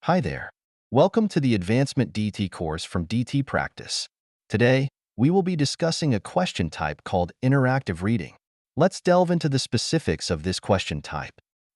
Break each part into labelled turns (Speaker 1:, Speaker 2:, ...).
Speaker 1: Hi there. Welcome to the Advancement DT course from DT Practice. Today, we will be discussing a question type called interactive reading. Let's delve into the specifics of this question type.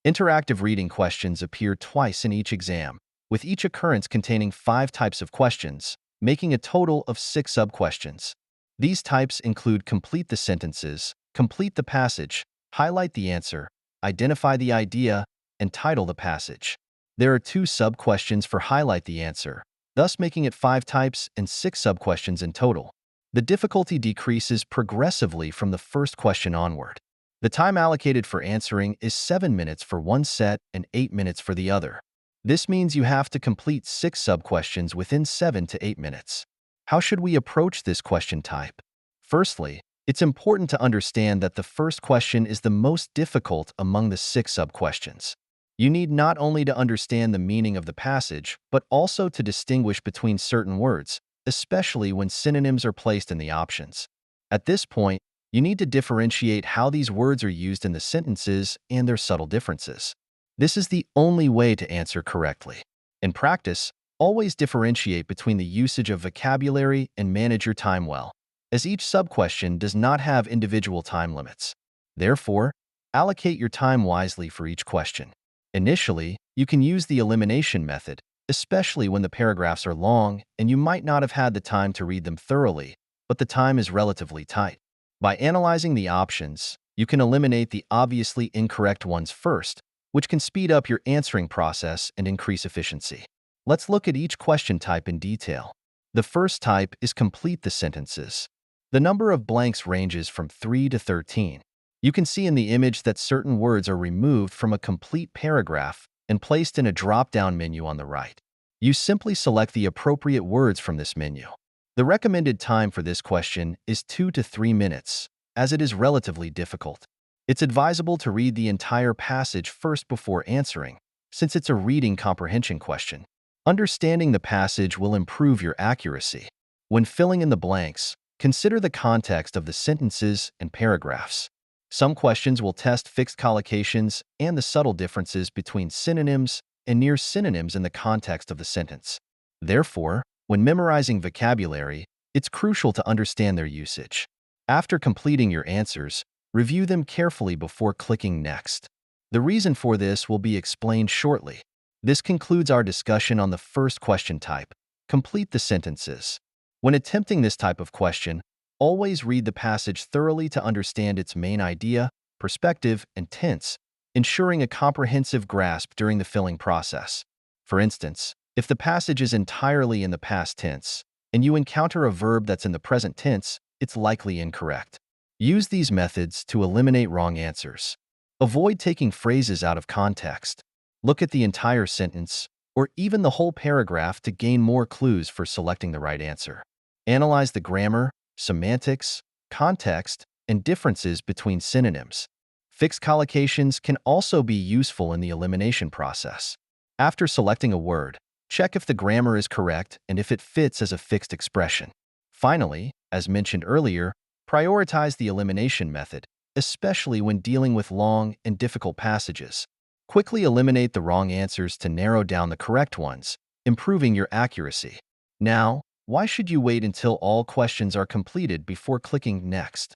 Speaker 1: Interactive reading questions appear twice in each exam, with each occurrence containing 5 types of questions, making a total of 6 sub-questions. These types include complete the sentences, complete the passage, highlight the answer, identify the idea, and title the passage. There are 2 sub-questions for highlight the answer, thus making it 5 types and 6 sub-questions in total. The difficulty decreases progressively from the first question onward. The time allocated for answering is 7 minutes for one set and 8 minutes for the other. This means you have to complete 6 sub-questions within 7 to 8 minutes. How should we approach this question type? Firstly, it's important to understand that the first question is the most difficult among the 6 sub-questions. You need not only to understand the meaning of the passage, but also to distinguish between certain words, especially when synonyms are placed in the options. At this point, you need to differentiate how these words are used in the sentences and their subtle differences. This is the only way to answer correctly. In practice, always differentiate between the usage of vocabulary and manage your time well, as each sub-question does not have individual time limits. Therefore, allocate your time wisely for each question. Initially, you can use the elimination method, especially when the paragraphs are long and you might not have had the time to read them thoroughly, but the time is relatively tight. By analyzing the options, you can eliminate the obviously incorrect ones first, which can speed up your answering process and increase efficiency. Let's look at each question type in detail. The first type is complete the sentences. The number of blanks ranges from 3 to 13. You can see in the image that certain words are removed from a complete paragraph and placed in a drop-down menu on the right. You simply select the appropriate words from this menu. The recommended time for this question is 2 to 3 minutes, as it is relatively difficult. It's advisable to read the entire passage first before answering, since it's a reading comprehension question. Understanding the passage will improve your accuracy. When filling in the blanks, consider the context of the sentences and paragraphs. Some questions will test fixed collocations and the subtle differences between synonyms and near synonyms in the context of the sentence. Therefore, when memorizing vocabulary, it's crucial to understand their usage. After completing your answers, review them carefully before clicking Next. The reason for this will be explained shortly. This concludes our discussion on the first question type. Complete the sentences. When attempting this type of question, always read the passage thoroughly to understand its main idea, perspective, and tense, ensuring a comprehensive grasp during the filling process. For instance, if the passage is entirely in the past tense, and you encounter a verb that's in the present tense, it's likely incorrect. Use these methods to eliminate wrong answers. Avoid taking phrases out of context. Look at the entire sentence, or even the whole paragraph to gain more clues for selecting the right answer. Analyze the grammar, semantics, context, and differences between synonyms. Fixed collocations can also be useful in the elimination process. After selecting a word, check if the grammar is correct and if it fits as a fixed expression. Finally, as mentioned earlier, prioritize the elimination method, especially when dealing with long and difficult passages. Quickly eliminate the wrong answers to narrow down the correct ones, improving your accuracy. Now, why should you wait until all questions are completed before clicking Next?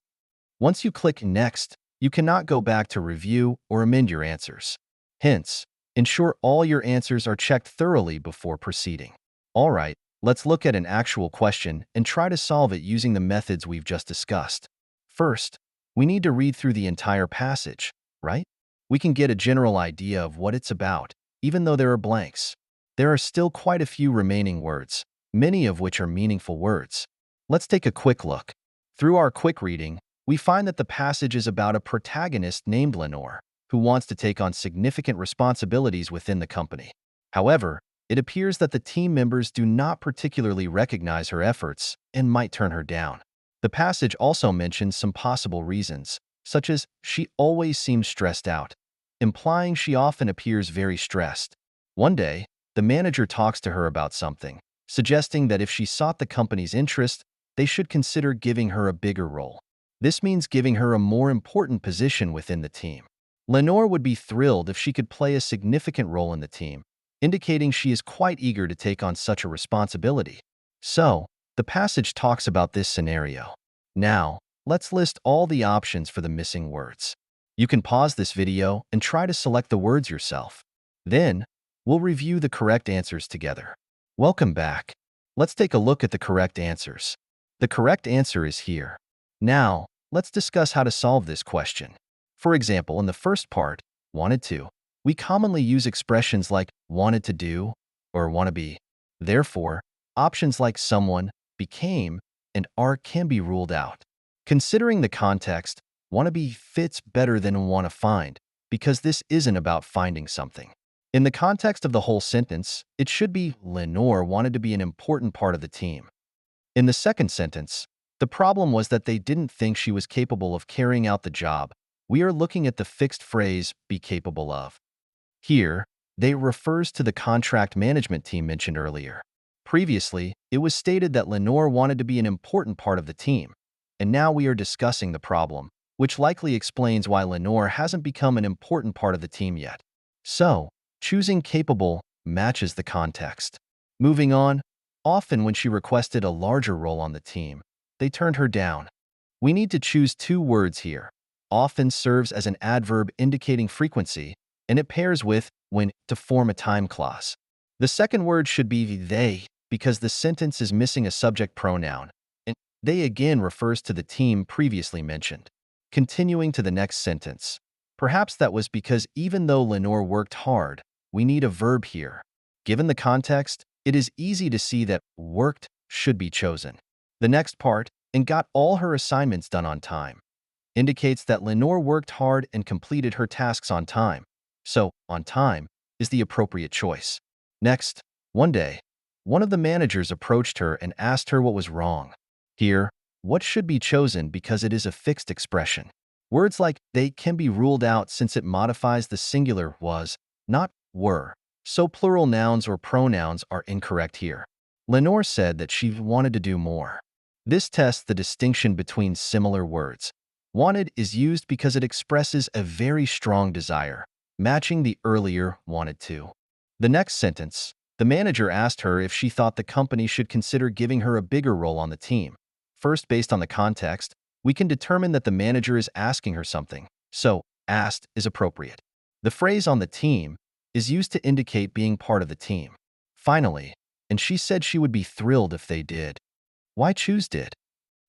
Speaker 1: Once you click Next, you cannot go back to review or amend your answers. Hence, ensure all your answers are checked thoroughly before proceeding. Alright, let's look at an actual question and try to solve it using the methods we've just discussed. First, we need to read through the entire passage, right? We can get a general idea of what it's about, even though there are blanks. There are still quite a few remaining words, many of which are meaningful words. Let's take a quick look. Through our quick reading, we find that the passage is about a protagonist named Lenore, who wants to take on significant responsibilities within the company. However, it appears that the team members do not particularly recognize her efforts and might turn her down. The passage also mentions some possible reasons, such as she always seems stressed out, implying she often appears very stressed. One day, the manager talks to her about something, suggesting that if she sought the company's interest, they should consider giving her a bigger role. This means giving her a more important position within the team. Lenore would be thrilled if she could play a significant role in the team, indicating she is quite eager to take on such a responsibility. So, the passage talks about this scenario. Now, let's list all the options for the missing words. You can pause this video and try to select the words yourself. Then, we'll review the correct answers together. Welcome back. Let's take a look at the correct answers. The correct answer is here. Now, let's discuss how to solve this question. For example, in the first part, wanted to, we commonly use expressions like wanted to do or want to be. Therefore, options like someone, became, and are can be ruled out. Considering the context, want to be fits better than want to find because this isn't about finding something. In the context of the whole sentence, it should be Lenore wanted to be an important part of the team. In the second sentence, the problem was that they didn't think she was capable of carrying out the job. We are looking at the fixed phrase, be capable of. Here, they refers to the contract management team mentioned earlier. Previously, it was stated that Lenore wanted to be an important part of the team, and now we are discussing the problem, which likely explains why Lenore hasn't become an important part of the team yet. So, choosing capable matches the context. Moving on, often when she requested a larger role on the team, they turned her down. We need to choose two words here. Often serves as an adverb indicating frequency, and it pairs with when to form a time clause. The second word should be they because the sentence is missing a subject pronoun, and they again refers to the team previously mentioned. Continuing to the next sentence. Perhaps that was because even though Lenore worked hard, we need a verb here. Given the context, it is easy to see that worked should be chosen. The next part, and got all her assignments done on time, indicates that Lenore worked hard and completed her tasks on time. So, on time is the appropriate choice. Next, one day, one of the managers approached her and asked her what was wrong. Here, what should be chosen because it is a fixed expression. Words like they can be ruled out since it modifies the singular was, not were, so plural nouns or pronouns are incorrect here. Lenore said that she wanted to do more. This tests the distinction between similar words. Wanted is used because it expresses a very strong desire, matching the earlier wanted to. The next sentence, the manager asked her if she thought the company should consider giving her a bigger role on the team. First, based on the context, we can determine that the manager is asking her something, so asked is appropriate. The phrase on the team is used to indicate being part of the team. Finally, and she said she would be thrilled if they did. Why choose did?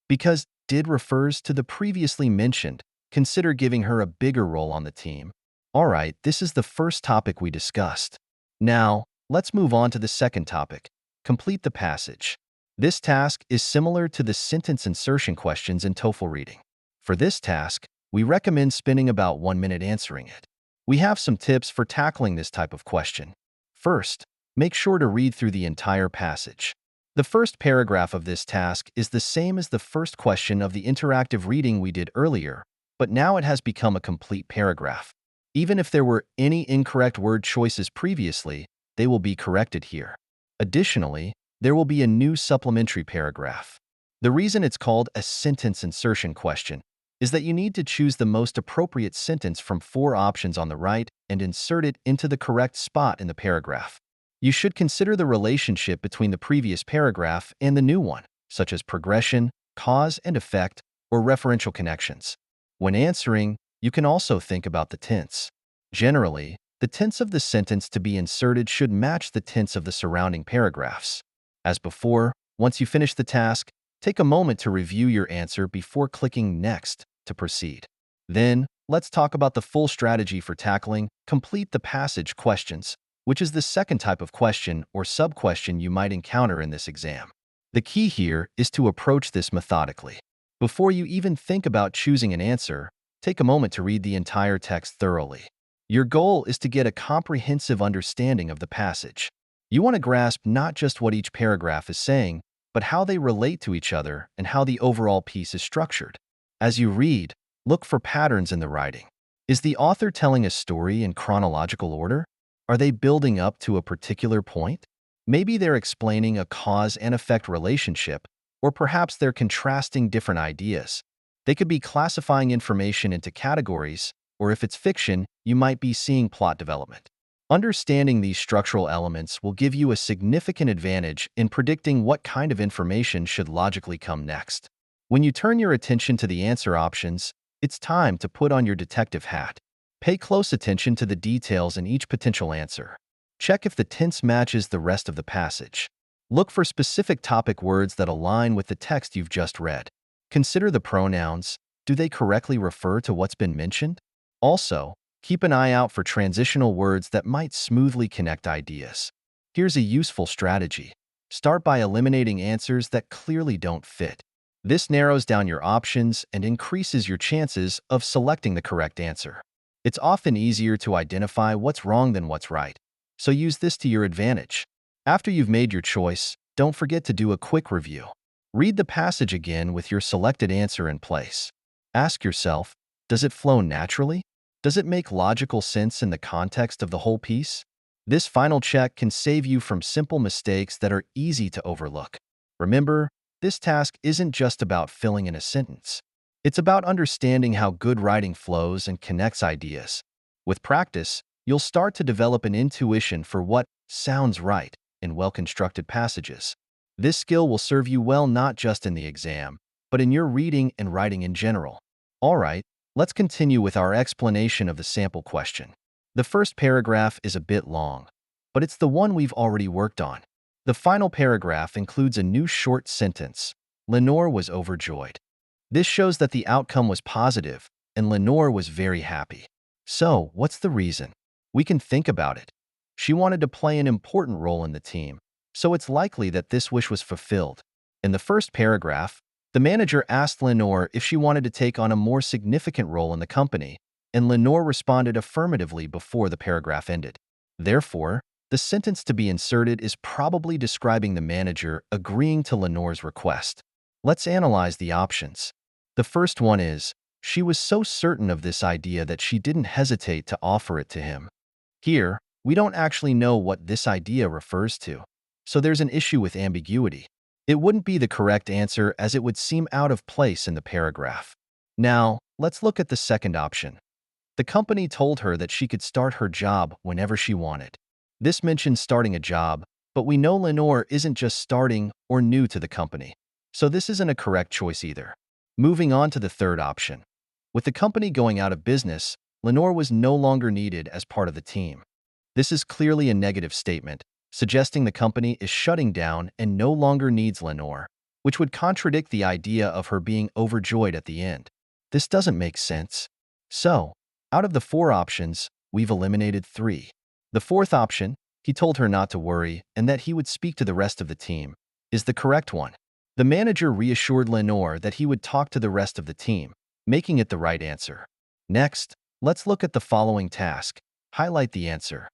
Speaker 1: Because did refers to the previously mentioned, consider giving her a bigger role on the team. All right, this is the first topic we discussed. Now, let's move on to the second topic, complete the passage. This task is similar to the sentence insertion questions in TOEFL reading. For this task, we recommend spending about 1 minute answering it. We have some tips for tackling this type of question. First, make sure to read through the entire passage. The first paragraph of this task is the same as the first question of the interactive reading we did earlier, but now it has become a complete paragraph. Even if there were any incorrect word choices previously, they will be corrected here. Additionally, there will be a new supplementary paragraph. The reason it's called a sentence insertion question is that you need to choose the most appropriate sentence from 4 options on the right and insert it into the correct spot in the paragraph. You should consider the relationship between the previous paragraph and the new one, such as progression, cause and effect, or referential connections. When answering, you can also think about the tense. Generally, the tense of the sentence to be inserted should match the tense of the surrounding paragraphs. As before, once you finish the task, take a moment to review your answer before clicking Next to proceed. Then, let's talk about the full strategy for tackling complete the passage questions, which is the second type of question or sub-question you might encounter in this exam. The key here is to approach this methodically. Before you even think about choosing an answer, take a moment to read the entire text thoroughly. Your goal is to get a comprehensive understanding of the passage. You want to grasp not just what each paragraph is saying, but how they relate to each other and how the overall piece is structured. As you read, look for patterns in the writing. Is the author telling a story in chronological order? Are they building up to a particular point? Maybe they're explaining a cause and effect relationship, or perhaps they're contrasting different ideas. They could be classifying information into categories, or if it's fiction, you might be seeing plot development. Understanding these structural elements will give you a significant advantage in predicting what kind of information should logically come next. When you turn your attention to the answer options, it's time to put on your detective hat. Pay close attention to the details in each potential answer. Check if the tense matches the rest of the passage. Look for specific topic words that align with the text you've just read. Consider the pronouns. Do they correctly refer to what's been mentioned? Also, keep an eye out for transitional words that might smoothly connect ideas. Here's a useful strategy. Start by eliminating answers that clearly don't fit. This narrows down your options and increases your chances of selecting the correct answer. It's often easier to identify what's wrong than what's right, so use this to your advantage. After you've made your choice, don't forget to do a quick review. Read the passage again with your selected answer in place. Ask yourself, does it flow naturally? Does it make logical sense in the context of the whole piece? This final check can save you from simple mistakes that are easy to overlook. Remember, this task isn't just about filling in a sentence. It's about understanding how good writing flows and connects ideas. With practice, you'll start to develop an intuition for what sounds right in well-constructed passages. This skill will serve you well not just in the exam, but in your reading and writing in general. All right, let's continue with our explanation of the sample question. The first paragraph is a bit long, but it's the one we've already worked on. The final paragraph includes a new short sentence. Lenore was overjoyed. This shows that the outcome was positive, and Lenore was very happy. So, what's the reason? We can think about it. She wanted to play an important role in the team, so it's likely that this wish was fulfilled. In the first paragraph, the manager asked Lenore if she wanted to take on a more significant role in the company, and Lenore responded affirmatively before the paragraph ended. Therefore, the sentence to be inserted is probably describing the manager agreeing to Lenore's request. Let's analyze the options. The first one is, she was so certain of this idea that she didn't hesitate to offer it to him. Here, we don't actually know what this idea refers to, so there's an issue with ambiguity. It wouldn't be the correct answer as it would seem out of place in the paragraph. Now, let's look at the second option. The company told her that she could start her job whenever she wanted. This mentions starting a job, but we know Lenore isn't just starting or new to the company, so this isn't a correct choice either. Moving on to the third option. With the company going out of business, Lenore was no longer needed as part of the team. This is clearly a negative statement, suggesting the company is shutting down and no longer needs Lenore, which would contradict the idea of her being overjoyed at the end. This doesn't make sense. So, out of the four options, we've eliminated three. The fourth option, he told her not to worry and that he would speak to the rest of the team, is the correct one. The manager reassured Lenore that he would talk to the rest of the team, making it the right answer. Next, let's look at the following task. Highlight the answer.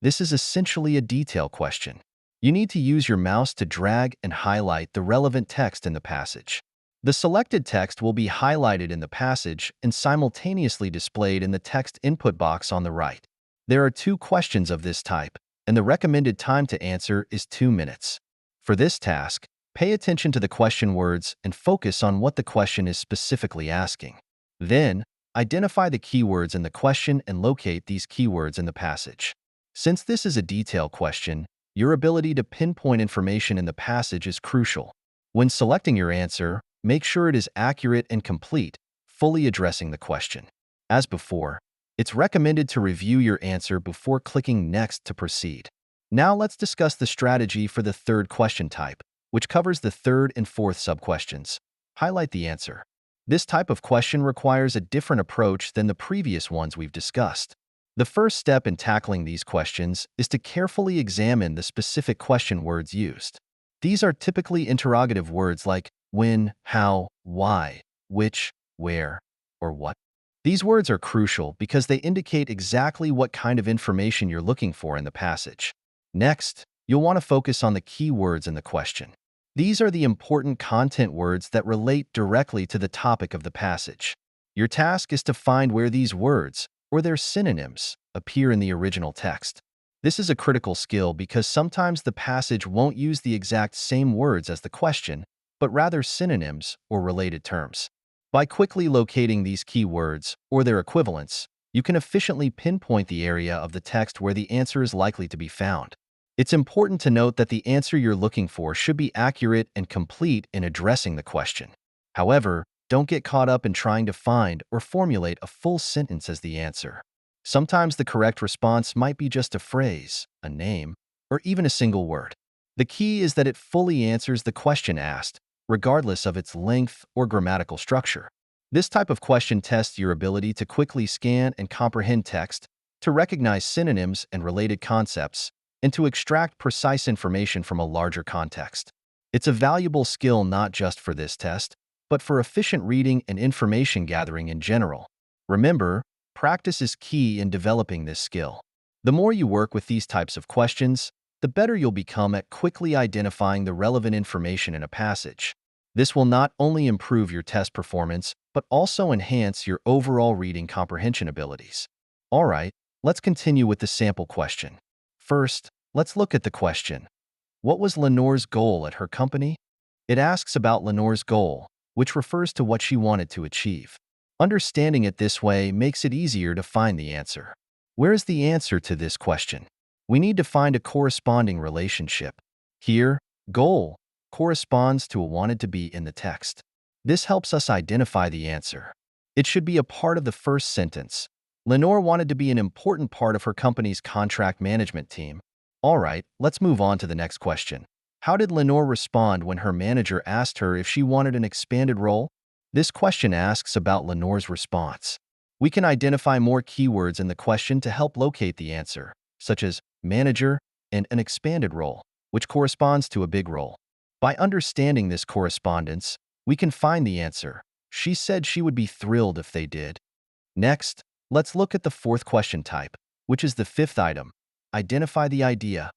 Speaker 1: This is essentially a detail question. You need to use your mouse to drag and highlight the relevant text in the passage. The selected text will be highlighted in the passage and simultaneously displayed in the text input box on the right. There are two questions of this type, and the recommended time to answer is 2 minutes. For this task, pay attention to the question words and focus on what the question is specifically asking. Then, identify the keywords in the question and locate these keywords in the passage. Since this is a detail question, your ability to pinpoint information in the passage is crucial. When selecting your answer, make sure it is accurate and complete, fully addressing the question. As before, it's recommended to review your answer before clicking Next to proceed. Now let's discuss the strategy for the third question type, which covers the third and fourth subquestions. Highlight the answer. This type of question requires a different approach than the previous ones we've discussed. The first step in tackling these questions is to carefully examine the specific question words used. These are typically interrogative words like when, how, why, which, where, or what. These words are crucial because they indicate exactly what kind of information you're looking for in the passage. Next, you'll want to focus on the key words in the question. These are the important content words that relate directly to the topic of the passage. Your task is to find where these words, or their synonyms, appear in the original text. This is a critical skill because sometimes the passage won't use the exact same words as the question, but rather synonyms or related terms. By quickly locating these key words, or their equivalents, you can efficiently pinpoint the area of the text where the answer is likely to be found. It's important to note that the answer you're looking for should be accurate and complete in addressing the question. However, don't get caught up in trying to find or formulate a full sentence as the answer. Sometimes the correct response might be just a phrase, a name, or even a single word. The key is that it fully answers the question asked, regardless of its length or grammatical structure. This type of question tests your ability to quickly scan and comprehend text, to recognize synonyms and related concepts, and to extract precise information from a larger context. It's a valuable skill not just for this test, but for efficient reading and information gathering in general. Remember, practice is key in developing this skill. The more you work with these types of questions, the better you'll become at quickly identifying the relevant information in a passage. This will not only improve your test performance, but also enhance your overall reading comprehension abilities. All right, let's continue with the sample question. First, let's look at the question. What was Lenore's goal at her company? It asks about Lenore's goal, which refers to what she wanted to achieve. Understanding it this way makes it easier to find the answer. Where is the answer to this question? We need to find a corresponding relationship. Here, goal corresponds to a wanted to be in the text. This helps us identify the answer. It should be a part of the first sentence. Lenore wanted to be an important part of her company's contract management team. All right, let's move on to the next question. How did Lenore respond when her manager asked her if she wanted an expanded role? This question asks about Lenore's response. We can identify more keywords in the question to help locate the answer, such as manager and an expanded role, which corresponds to a big role. By understanding this correspondence, we can find the answer. She said she would be thrilled if they did. Next, let's look at the fourth question type, which is the fifth item. Identify the idea.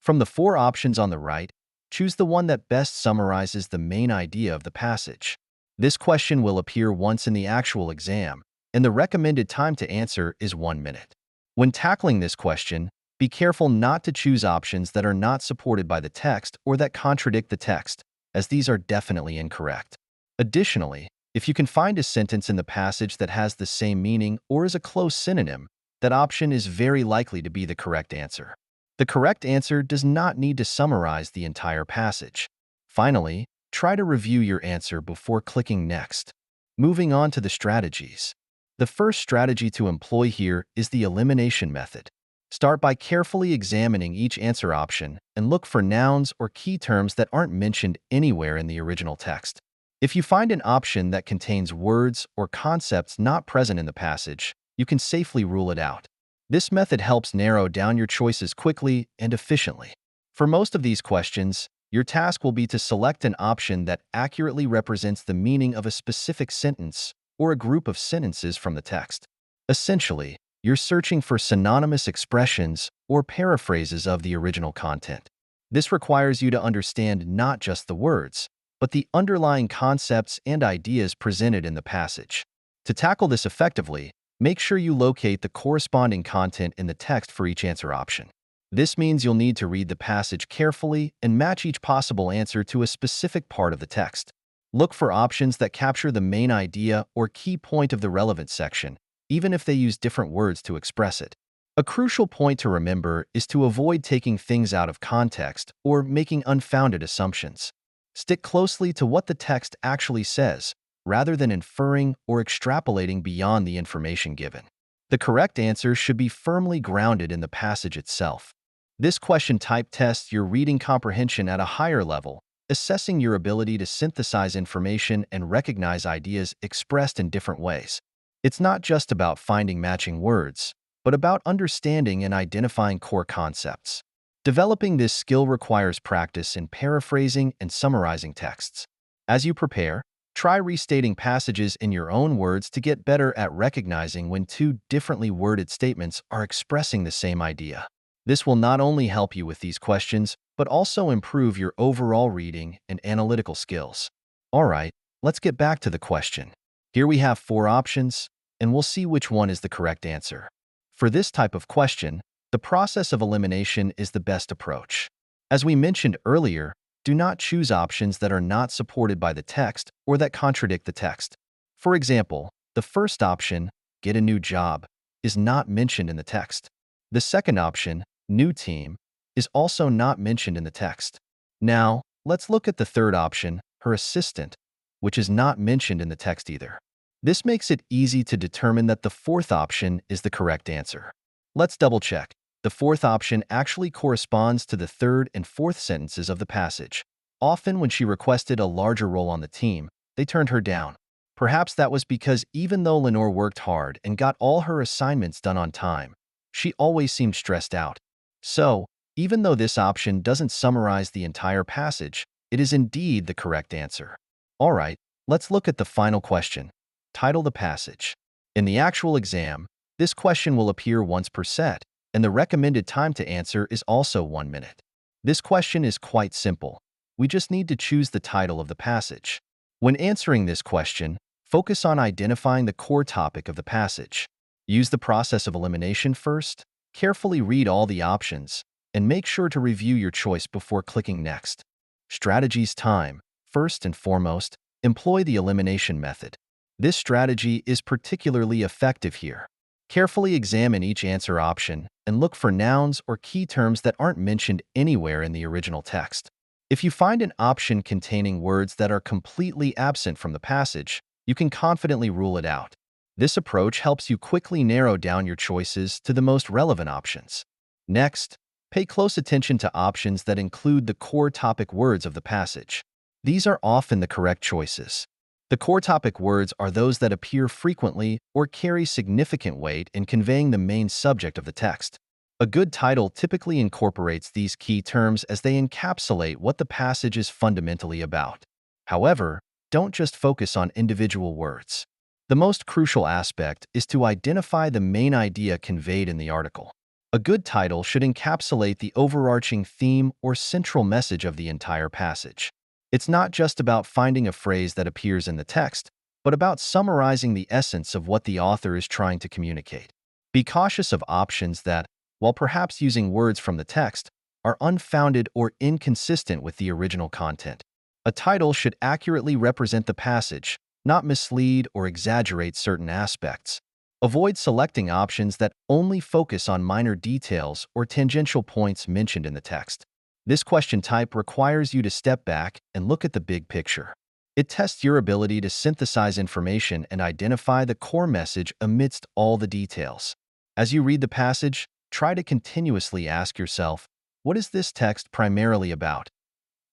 Speaker 1: From the four options on the right, choose the one that best summarizes the main idea of the passage. This question will appear once in the actual exam, and the recommended time to answer is 1 minute. When tackling this question, be careful not to choose options that are not supported by the text or that contradict the text, as these are definitely incorrect. Additionally, if you can find a sentence in the passage that has the same meaning or is a close synonym, that option is very likely to be the correct answer. The correct answer does not need to summarize the entire passage. Finally, try to review your answer before clicking Next. Moving on to the strategies. The first strategy to employ here is the elimination method. Start by carefully examining each answer option and look for nouns or key terms that aren't mentioned anywhere in the original text. If you find an option that contains words or concepts not present in the passage, you can safely rule it out. This method helps narrow down your choices quickly and efficiently. For most of these questions, your task will be to select an option that accurately represents the meaning of a specific sentence or a group of sentences from the text. Essentially, you're searching for synonymous expressions or paraphrases of the original content. This requires you to understand not just the words, but the underlying concepts and ideas presented in the passage. To tackle this effectively, make sure you locate the corresponding content in the text for each answer option. This means you'll need to read the passage carefully and match each possible answer to a specific part of the text. Look for options that capture the main idea or key point of the relevant section, even if they use different words to express it. A crucial point to remember is to avoid taking things out of context or making unfounded assumptions. Stick closely to what the text actually says, rather than inferring or extrapolating beyond the information given. The correct answer should be firmly grounded in the passage itself. This question type tests your reading comprehension at a higher level, assessing your ability to synthesize information and recognize ideas expressed in different ways. It's not just about finding matching words, but about understanding and identifying core concepts. Developing this skill requires practice in paraphrasing and summarizing texts. As you prepare, try restating passages in your own words to get better at recognizing when two differently worded statements are expressing the same idea. This will not only help you with these questions, but also improve your overall reading and analytical skills. All right, let's get back to the question. Here we have 4 options, and we'll see which one is the correct answer. For this type of question, the process of elimination is the best approach. As we mentioned earlier, do not choose options that are not supported by the text or that contradict the text. For example, the first option, get a new job, is not mentioned in the text. The second option, new team, is also not mentioned in the text. Now, let's look at the third option, her assistant, which is not mentioned in the text either. This makes it easy to determine that the fourth option is the correct answer. Let's double check. The fourth option actually corresponds to the third and fourth sentences of the passage. Often when she requested a larger role on the team, they turned her down. Perhaps that was because even though Lenore worked hard and got all her assignments done on time, she always seemed stressed out. So, even though this option doesn't summarize the entire passage, it is indeed the correct answer. All right, let's look at the final question. Title the passage. In the actual exam, this question will appear once per set, and the recommended time to answer is also 1 minute. This question is quite simple. We just need to choose the title of the passage. When answering this question, focus on identifying the core topic of the passage. Use the process of elimination first, carefully read all the options, and make sure to review your choice before clicking Next. Strategies time. First and foremost, employ the elimination method. This strategy is particularly effective here. Carefully examine each answer option and look for nouns or key terms that aren't mentioned anywhere in the original text. If you find an option containing words that are completely absent from the passage, you can confidently rule it out. This approach helps you quickly narrow down your choices to the most relevant options. Next, pay close attention to options that include the core topic words of the passage. These are often the correct choices. The core topic words are those that appear frequently or carry significant weight in conveying the main subject of the text. A good title typically incorporates these key terms as they encapsulate what the passage is fundamentally about. However, don't just focus on individual words. The most crucial aspect is to identify the main idea conveyed in the article. A good title should encapsulate the overarching theme or central message of the entire passage. It's not just about finding a phrase that appears in the text, but about summarizing the essence of what the author is trying to communicate. Be cautious of options that, while perhaps using words from the text, are unfounded or inconsistent with the original content. A title should accurately represent the passage, not mislead or exaggerate certain aspects. Avoid selecting options that only focus on minor details or tangential points mentioned in the text. This question type requires you to step back and look at the big picture. It tests your ability to synthesize information and identify the core message amidst all the details. As you read the passage, try to continuously ask yourself, what is this text primarily about?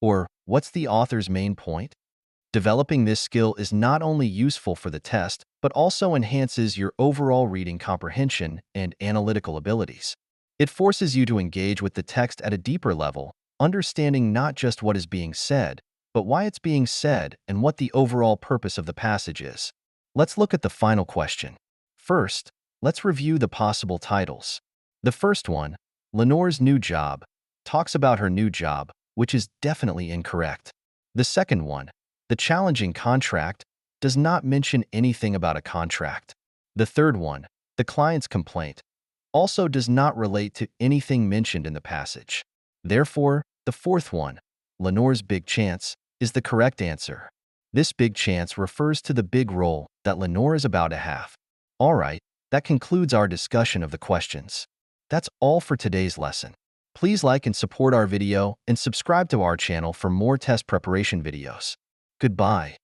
Speaker 1: Or, what's the author's main point? Developing this skill is not only useful for the test, but also enhances your overall reading comprehension and analytical abilities. It forces you to engage with the text at a deeper level, understanding not just what is being said, but why it's being said and what the overall purpose of the passage is. Let's look at the final question. First, let's review the possible titles. The first one, Lenore's new job, talks about her new job, which is definitely incorrect. The second one, the challenging contract, does not mention anything about a contract. The third one, the client's complaint, also does not relate to anything mentioned in the passage. Therefore, the fourth one, Lenore's big chance, is the correct answer. This big chance refers to the big role that Lenore is about to have. All right, that concludes our discussion of the questions. That's all for today's lesson. Please like and support our video and subscribe to our channel for more test preparation videos. Goodbye.